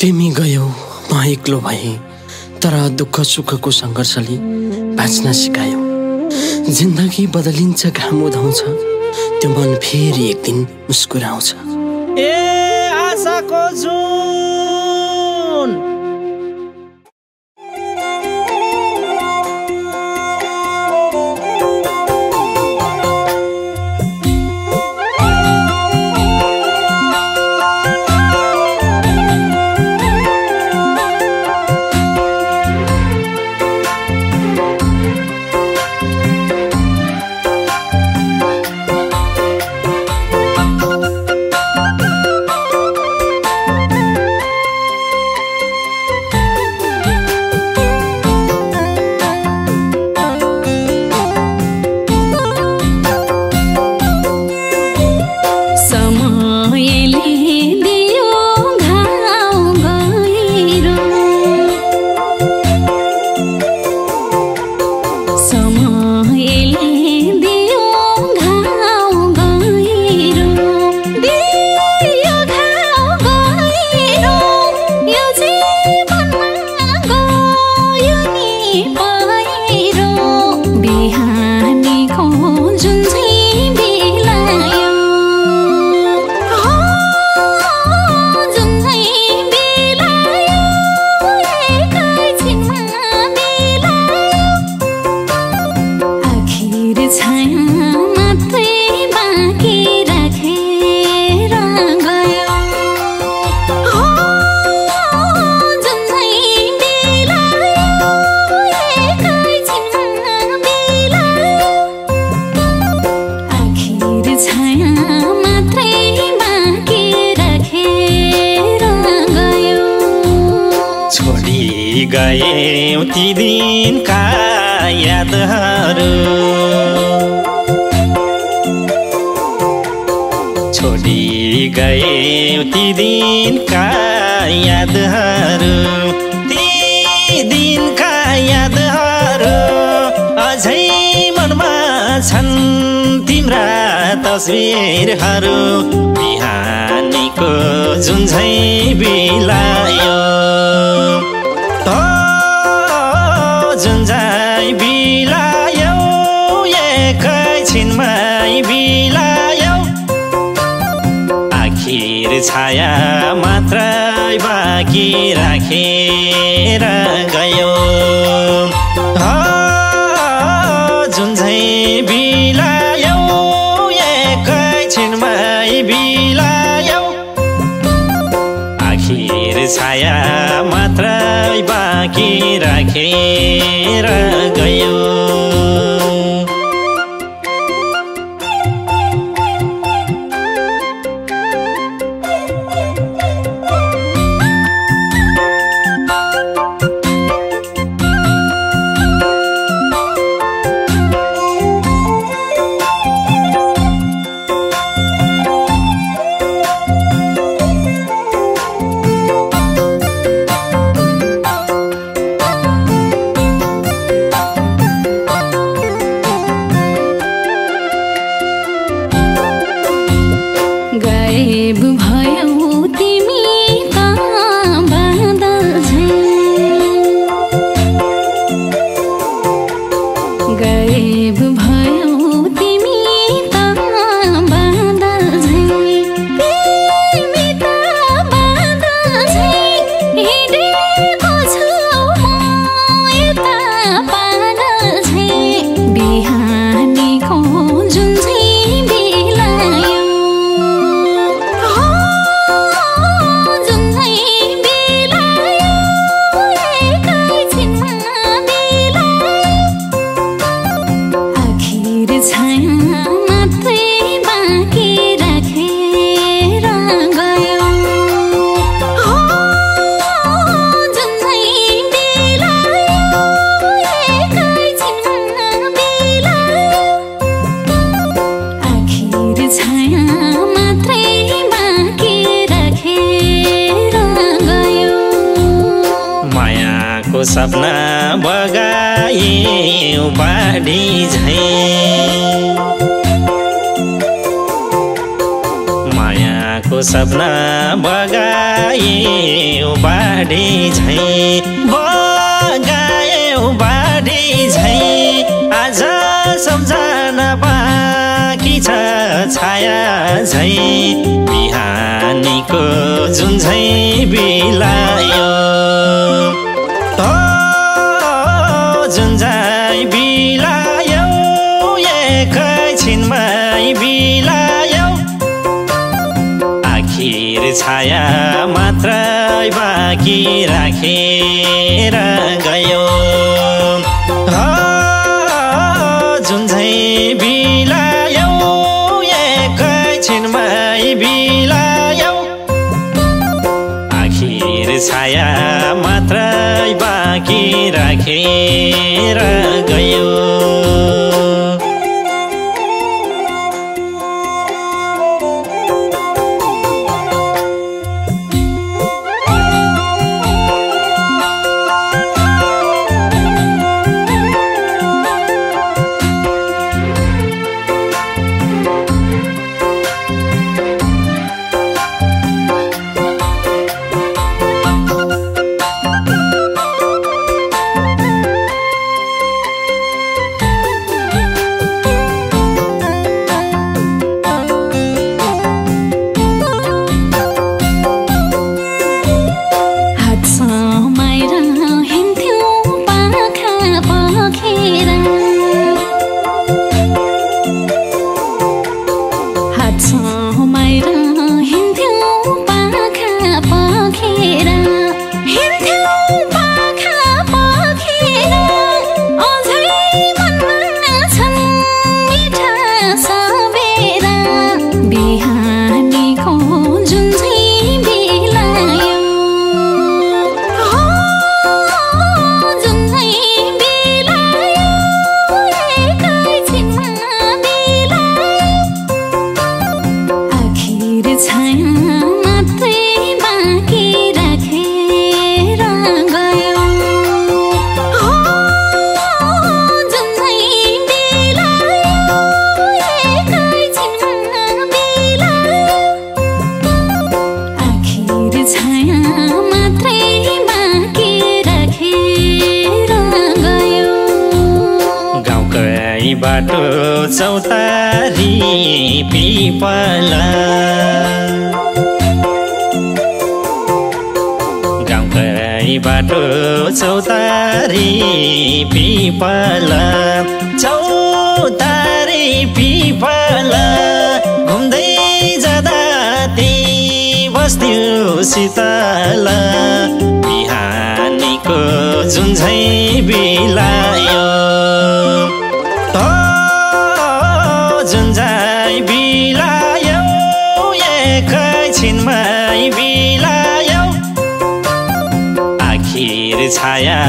तिमी गयौ म एक्लो भए, तर दुःख सुखको सङ्घर्षले बाँच्न सिकायो। जिन्दगी बदलिन्छ, घाम उदाउँछ, त्यो मन फेरि एक दिन मुस्कुराउँछ। ए आशाको जुन गयौ ती दिनका यादहरू, छोडी गयौ ती दिनका यादहरू, ती दिनका यादहरू अझै मनमा छन् तिम्रा तस्बिरहरू। बिहानीको जुन झैँ बिलायो, जुन्झै बिलायो, एकैछिनमै बिलायो। आखिर छाया मात्रै बाँकी राखेर गयो। जुन्झै बिलायो, एकैछिनमै बिलायो। आखिर छाया मात्रै बाँकी राखेर गयो। सपना बगायौ बाढी झैं, मायाको सपना बगायौ बगायौ बाढी झैँ बगायौ बाढी झैँ आज सम्झन बाँकी छ छाया झैँ बिहानीको जुन झैँ बिलायो जुन झैँ बिलायो एकैछिनमै बिलायो आखिर छाया मात्रै बाँकी राखेर गयो जुन झैँ बिलायो एकैछिनमै बिलायो आखिर छाया मात्रै बाँकी राखेर गयो बाटो चौतारी पिपला गाउँकै बाटो चौतारी पिपला चौतारी पिपला घुम्दै जाँदा त्यही बस्थ्यो शीतला बिहानीको जुन झैँ बिलायो जुन झैँ बिलायो एकैछिनमै बिलायो आखिर छाया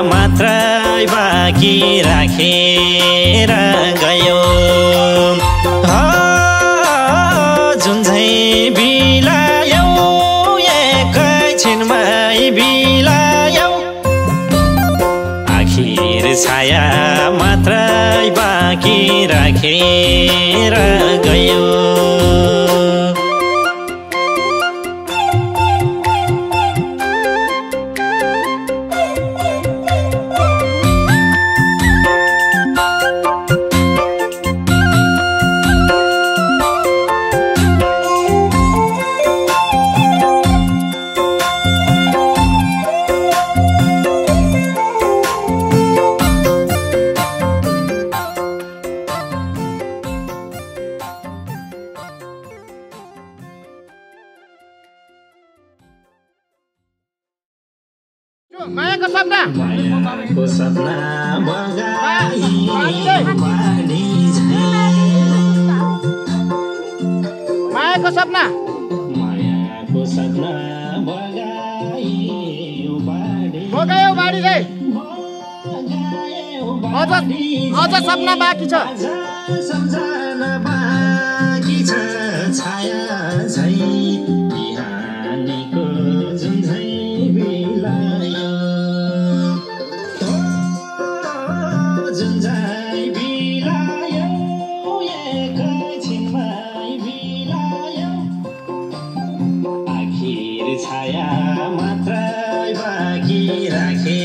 मात्रै बाँकी राखेर गयो जुन झैँ बिलायो एकैछिनमै बिलायो आखिर छाया मात्रै बाँकी राखेर गयो मायाको सपना बगाई बाढी झैँ मायाको सपना बगाई बगायो बाढी झैँ अझ सपना बाँकी छ सम्झना बाँकी छ छाया झैँ बिहानीको जुन झैँ बिलायो जुन झैँ बिलायो एकैछिनमै बिलायो आखिर छाया राखे